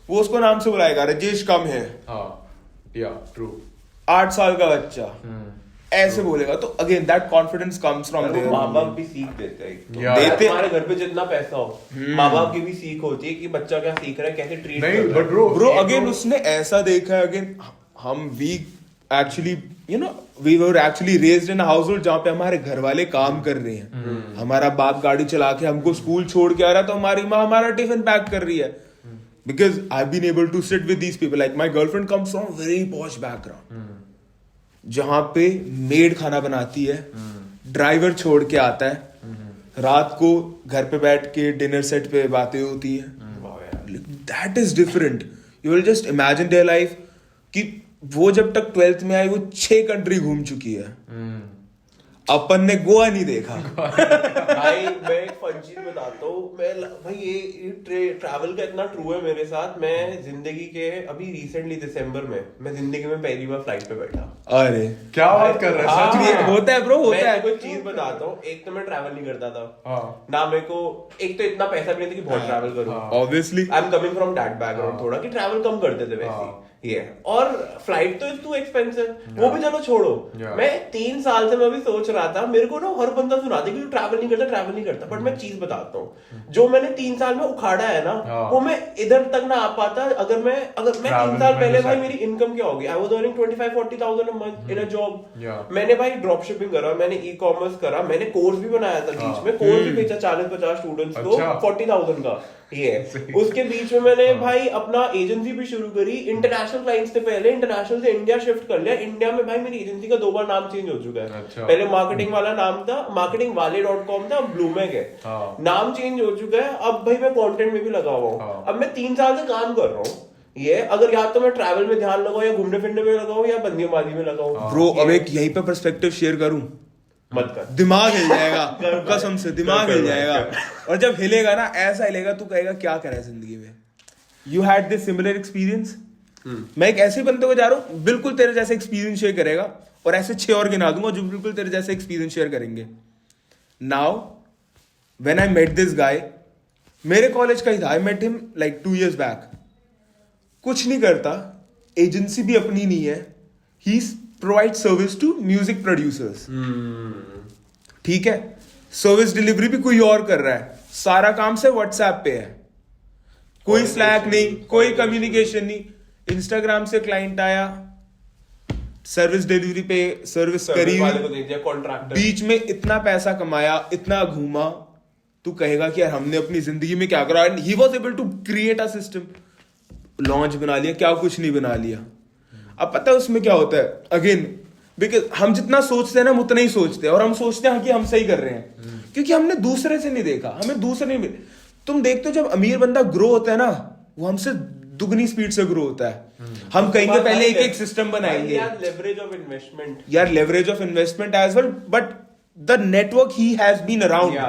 वो उसको नाम से बुलाएगा, राजेश कम है, true, 8 साल का बच्चा ऐसे बोलेगा। तो again that confidence comes from there. माँ बाप भी सीख देते हैं, देते हमारे घर पे जितना पैसा हो, माँ बाप की भी सीख होती है कि बच्चा क्या सीख रहा है, कैसे ट्रीट कर रहा है। ब्रो अगेन उसने ऐसा देखा है, अगेन हम actually we were actually raised in a household जहाँ पे हमारे घर वाले काम कर रहे हैं, हमारा बाप गाड़ी चला के हमको स्कूल छोड़ के आ रहा है, तो हमारी माँ हमारा टिफिन पैक कर रही है। Because I've been able to sit with these people, like my girlfriend comes from very posh background, जहाँ पे मेड खाना बनाती है, ड्राइवर छोड़ के आता है, रात को घर पे बैठ के डिनर सेट पे बातें होती है। That is different. You will just imagine their life कि वो जब तक 12th में आई वो 6 कंट्री घूम चुकी है, अपन ने गोवा नहीं देखा। भाई मैं एक फन चीज बताता हूँ, मैं भाई ये ट्रैवल का इतना ट्रू है मेरे साथ। मैं जिंदगी के अभी रिसेंटली दिसंबर में मैं जिंदगी में पहली बार फ्लाइट पे बैठा। अरे क्या बात कर रहा है, सच में? होता है ब्रो, होता है। कोई चीज बताता हूँ, एक तो मैं ट्रैवल नहीं करता था हाँ। ना, मेरे को एक तो इतना पैसा भी नहीं था कि बहुत ट्रैवल करूँ। Obviously I am coming from that background थोड़ा कि ट्रैवल कम करते थे वैसे ये, और फ्लाइट तो इज टू एक्सपेंसिव, वो भी चलो छोड़ो। मैं 3 साल से मैं भी सोच रहा था, मेरे को ना हर बंदा सुनाता कि तू ट्रैवल नहीं करता, बट मैं चीज बताता हूँ, जो मैंने 3 साल में उखाड़ा है ना, वो मैं इधर तक ना आ पाता अगर मैं 3 साल पहले भाई मेरी इनकम क्या होगी। I was earning 25-40,000 a month in a job. मैंने भाई ड्रॉप शिपिंग करा, मैंने ई कॉमर्स करा, मैंने कोर्स भी बनाया था बीच में, कोर्स भी बेचा 40-50 स्टूडेंट्स को 40,000 का। ये उसके बीच में मैंने भाई अपना एजेंसी भी शुरू करी। इंटरनेशनल क्लाइंट्स से पहले इंटरनेशनल से इंडिया शिफ्ट कर लिया। इंडिया में भाई मेरी एजेंसी का 2 बार नाम चेंज हो चुका है। पहले मार्केटिंग वाला नाम था, marketingwale.com था, अब ब्लूमैग है। नाम चेंज हो चुका है। अब भाई मैं कंटेंट में भी लगा हुआ हूँ। अब मैं 3 साल से काम कर रहा हूँ। ये अगर या तो मैं ट्रैवल में ध्यान लगाऊं, या घूमने फिरने में लगाऊं, या बंदीबाजी में लगाऊं। ब्रो अब एक यहीं पे पर्सपेक्टिव शेयर करूं, मत कर, दिमाग हिल जाएगा कसम से, दिमाग हिल जाएगा। और जब हिलेगा ना, ऐसा हिलेगा तू कहेगा क्या करा है जिंदगी में। You had this similar experience. मैं एक ऐसे बंदे को जा रहा हूँ बिल्कुल तेरे जैसे एक्सपीरियंस शेयर करेगा, और ऐसे 6 और गिना दूंगा जो बिल्कुल तेरे जैसे एक्सपीरियंस शेयर करेंगे। Now when I met this guy, मेरे कॉलेज का ही था, I met him like 2 years back. कुछ नहीं करता, एजेंसी भी अपनी नहीं है, ही provide service to music producers. ठीक है, सर्विस डिलीवरी भी कोई और कर रहा है, सारा काम से व्हाट्सएप पे है, कोई स्लैक नहीं, कोई कम्युनिकेशन नहीं। इंस्टाग्राम से क्लाइंट आया, सर्विस डिलीवरी पे सर्विस करी, बीच में इतना पैसा कमाया, इतना घूमा, तू कहेगा कि यार हमने अपनी जिंदगी में क्या करा। And he was able to create a system, launch बना लिया, क्या कुछ नहीं बना लिया। अब पता है उसमें क्या होता है, अगेन बिकॉज हम जितना सोचते हैं ना हम उतना ही सोचते हैं, और हम सोचते हैं कि हम सही कर रहे हैं क्योंकि हमने दूसरे से नहीं देखा, हमें दूसरे नहीं। तुम देखते हो जब अमीर बंदा ग्रो होता है ना, वो हमसे दुगनी स्पीड से ग्रो होता है। हम कहेंगे पहले एक सिस्टम बनाएंगे, लेवरेज ऑफ इन्वेस्टमेंट, यार leverage of investment as well, but the network ही हैज बीन अराउंड,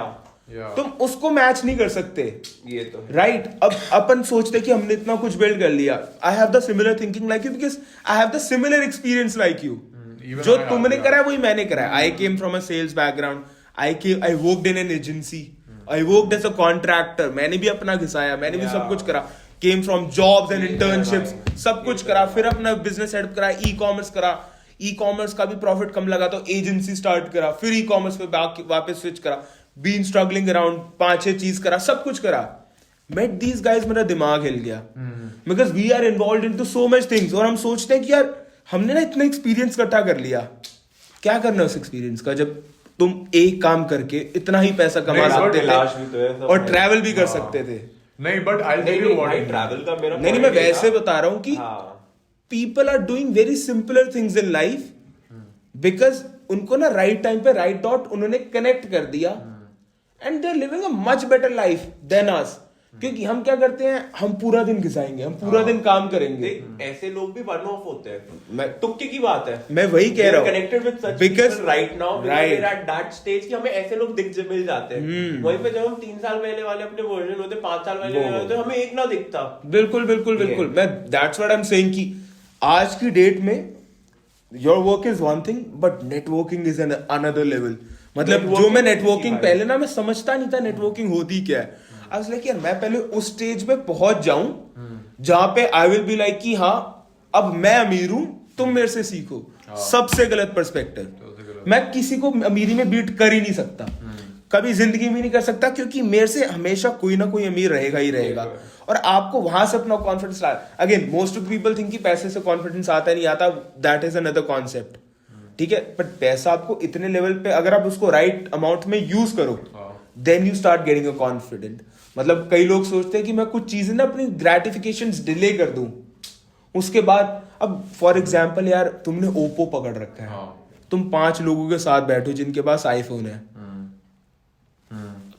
तुम उसको मैच नहीं कर सकते। ये तो राइट। अब अपन सोचते कि हमने इतना कुछ बिल्ड कर लिया। I have the similar thinking like you, because I have the similar experience like you. जो तुमने करा है वही मैंने करा है। I came from a sales background, I worked in an agency, I worked as a contractor, मैंने भी अपना घिसाया, मैंने भी सब कुछ करा। Came from jobs and internships, सब कुछ करा, फिर अपना बिजनेस सेटअप करा, ई कॉमर्स करा, ई कॉमर्स का भी प्रॉफिट कम लगा तो एजेंसी स्टार्ट करा, फिर ई कॉमर्स पे वापस स्विच करा, बीन स्ट्रगलिंग अराउंड 5-6 चीज करा, सब कुछ करा। मेट दीज गाइज, मेरा दिमाग हिल गया because we are involve in to so much things. और हम सोचते हैं कि यार हमने ना इतना एक्सपीरियंस इकट्ठा कर लिया, क्या करना उस एक्सपीरियंस का जब तुम एक काम करके इतना ही पैसा कमा सकते थे और ट्रैवल भी कर सकते थे। नहीं but I tell you what, travel का मेरा नहीं मैं वैसे बता रहा हूं कि people are doing very simpler things in life because उनको ना राइट टाइम पे राइट डॉट उन्होंने कनेक्ट कर दिया, and they are living a much better life than us. क्योंकि हम क्या करते हैं, हम पूरा दिन घिसाएंगे, हम पूरा दिन काम करेंगे। ऐसे लोग भी वन ऑफ होते हैं, तुक्के की बात है। मैं वही कह रहा हूँ, connected with such people right now, right at that stage कि हमें ऐसे लोग मिल जाते हैं। वहीं पे जब हम 3 साल पहले वाले अपने वर्जन होते, 5 साल पहले वाले होते, हमें एक ना दिखता। बिल्कुल बिल्कुल बिल्कुल। मैं that's what I am saying कि आज की डेट में your work is one thing but networking is an another level. मतलब जो मैं नेटवर्किंग पहले ना मैं समझता नहीं था नेटवर्किंग होती क्या है। आई वाज लाइक यार मैं पहले उस स्टेज पे पहुंच जाऊं जहां पे आई विल बी लाइक कि हाँ अब मैं अमीर हूं, तुम मेरे से सीखो। सबसे गलत पर्सपेक्टिव। मैं किसी को अमीरी में बीट कर ही नहीं सकता, कभी जिंदगी में नहीं कर सकता, क्योंकि मेरे से हमेशा कोई ना कोई अमीर रहेगा ही रहेगा। और आपको वहां से अपना कॉन्फिडेंस ला, again most of people think कि पैसे से कॉन्फिडेंस आता नहीं आता, दैट इज अनदर कॉन्सेप्ट। ठीक है, बट पैसा आपको इतने लेवल पे अगर आप उसको राइट अमाउंट में यूज करो then you start getting a confident. मतलब कई लोग सोचते हैं कि मैं कुछ चीजें ना अपनी ग्रेटिफिकेशंस डिले कर दूं, उसके बाद अब फॉर एग्जांपल यार तुमने ओप्पो पकड़ रखा है, तुम 5 लोगों के साथ बैठो जिनके पास आईफोन है,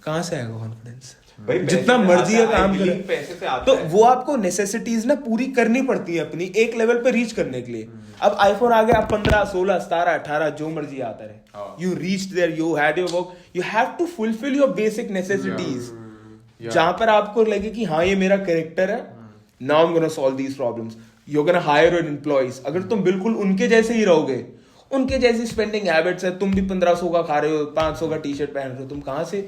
कहाँ से आएगा कॉन्फिडेंस? भाई जितना मर्जी है काम करे, पैसे से आता तो है। वो आपको नेसेसिटीज ना पूरी करनी पड़ती है अपनी एक लेवल पे रीच करने के लिए। अब आईफोन आ गया, अब 15, 16, 17, 18 जो मर्जी आता रहे, you reach there, you had your work, you have to fulfil your basic necessities. जहां पर आपको लगे कि हाँ ये मेरा कैरेक्टर है, now I am gonna solve these problems, you are gonna hire your employees. अगर तुम बिल्कुल उनके जैसे ही रहोगे, उनके जैसी स्पेंडिंग हैबिट्स है, तुम भी 1500 का खा रहे हो, 500 का टी शर्ट पहन रहे हो, तुम कहां से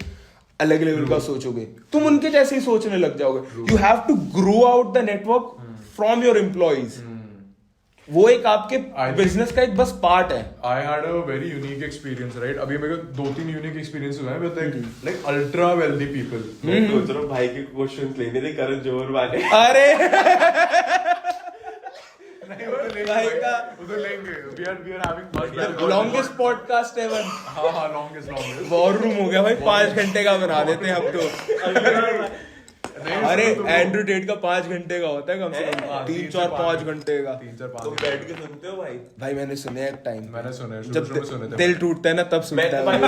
अलग लेवल का सोचोगे? तुम उनके जैसे ही सोचने लग जाओगे। You have to grow out the network from your employees. वो एक आपके बिजनेस का एक बस पार्ट है। I had a very unique experience, right? अभी मेरे को 2-3 unique experiences हुए हैं with like ultra wealthy people. मैं सोच रहा हूँ भाई के क्वेश्चंस लेने थे करण जोहर वाले। अरे नहीं, वो तो लेंगे भाई का वो तो लेंगे। We are having much better longest podcast ever. हाँ longest वॉर रूम हो गया भाई, 5 घंटे का बना देते हैं अब तो। अरे एंड्रू टेट का 5 घंटे का होता है कम से कम, 3-4-5 घंटे का। 3-4-5 तुम बैठ के सुनते हो भाई? भाई मैंने सुने एक टाइम, मैंने सुना है, जब शुरू में सुने थे। दिल टूटता है ना तब मैं सुनता तो है। भाई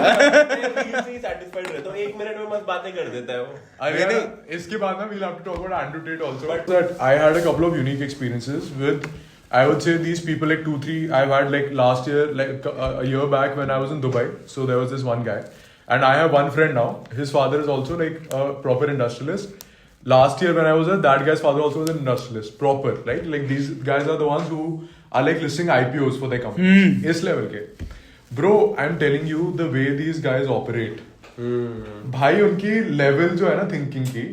से सैटिस्फाइड रहता हूँ, 1 मिनट में मस्त बातें कर देता है वो। अरे नहीं, इसके बाद ना we'll have to talk about Andrew Tate also. But that I had a couple of unique experiences with, I would say these people like 2-3 I've had like last year, like a year back when I was in Dubai. So there was this one guy, and I have one friend now. His father is also like a proper industrialist. Last year when I was there, that guy's father also was an industrialist, proper, right? Like these guys are the ones who are like listing IPOs for their companies. Is level ke. Bro, I'm telling you the way these guys operate. भाई उनकी level जो है ना thinking की,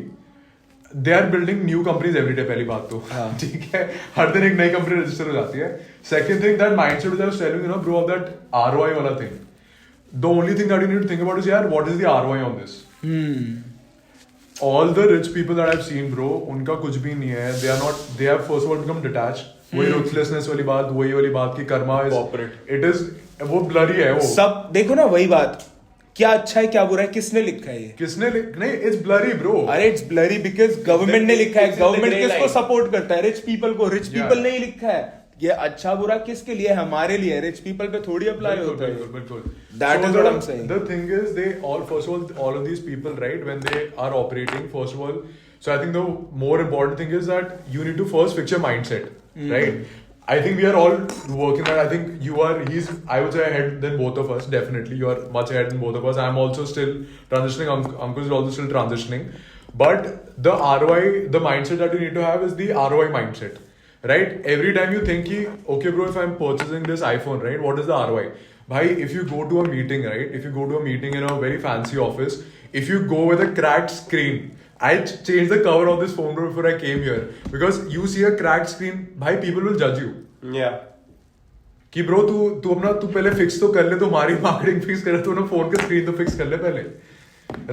they are building new companies every day, पहली बात तो ठीक है, हर दिन एक नई कंपनी रजिस्टर हो जाती है। Second thing, that mindset which I was telling you, bro, of that ROI वाला thing. The only thing that you need to think about is यार what is the ROI on this? All the rich people that I've seen, bro, उनका कुछ भी नहीं है. They have first of all become detached. वही ruthlessness वाली बात, वही वाली बात की Karma is Corporate. It is वो blurry है वो. सब देखो ना वही बात, क्या अच्छा है क्या बुरा है, किसने लिखा है ये? किसने नहीं, it's blurry, bro. अरे इट्स ब्लरी बिकॉज गवर्नमेंट ने लिखा है। It's in the government grey किसको line. सपोर्ट करता है? रिच पीपल को। Rich Yeah. पीपल नहीं लिखा है। ये अच्छा बुरा किसके लिए? हमारे लिए। रिच पीपल पे थोड़ी अप्लाई होता है। बिल्कुल. That is what I'm saying. The thing is, they all, first of all of these people, right, when they are operating, first of all, so I think the more important thing is that you need to first fix your mindset, right? I think we are all working on. I think I would say ahead than both of us. Definitely, you are much ahead than both of us. I'm also still transitioning. Ankush is also still transitioning. But the ROI, the mindset that you need to have is the ROI mindset, right? Every time you think, okay, bro, if I'm purchasing this iPhone, right, what is the ROI? Bhai, if you go to a meeting, right? If you go to a meeting in a very fancy office, if you go with a cracked screen. I changed the cover of this phone bro before I came here because you see a cracked screen, bhai, people will judge you. Yeah. कि bro तू पहले fix तो कर ले, तुम्हारी marketing fix कर ले, तू ना phone का screen तो fix कर ले पहले.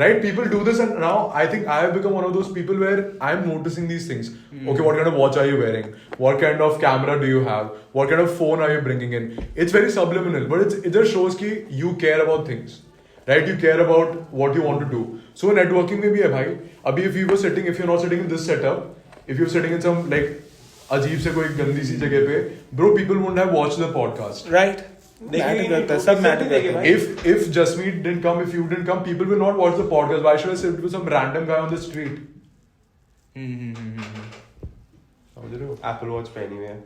Right? People do this and now I think I have become one of those people where I'm noticing these things. Okay, what kind of watch are you wearing? What kind of camera do you have? What kind of phone are you bringing in? It's very subliminal, but it just shows कि you care about things. Right? You care about what you want to do. So networking में भी है भाई. अभी if you're not sitting in this setup, if you're sitting in some like अजीब से कोई गंदी सी जगह पे, bro, people wouldn't have watched the podcast. Right, matter करता है, सब मैटर करता है। If Jasmeet didn't come, if you didn't come, people will not watch the podcast. Why should I sit with some random guy on the street? समझ रहे हो? Apple Watch पहनी हुई है।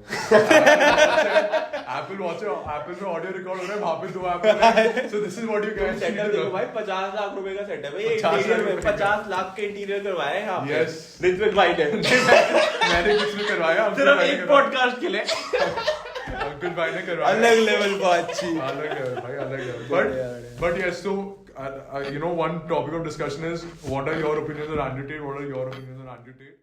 Apple Watch Apple में audio record हो रहा है, वहाँ पे 2 Apple है। So this is what you guys setup देखो भाई, 50 लाख रुपए का सेटअप है ये। 50 इंटीरियर में लाख 50 लाख के इंटीरियर करवाया है यहाँ पे। Yes. ऋत्विक भाई ने मैंने कुछ नहीं करवाया, सिर्फ एक पॉडकास्ट के लिए। अंकुल भाई ने करवाया। अलग लेवल को अच्छी। अलग है भाई, अलग है। But yes, so one topic of discussion is what are your opinions on Andrew Tate? What are your opinions on Andrew Tate?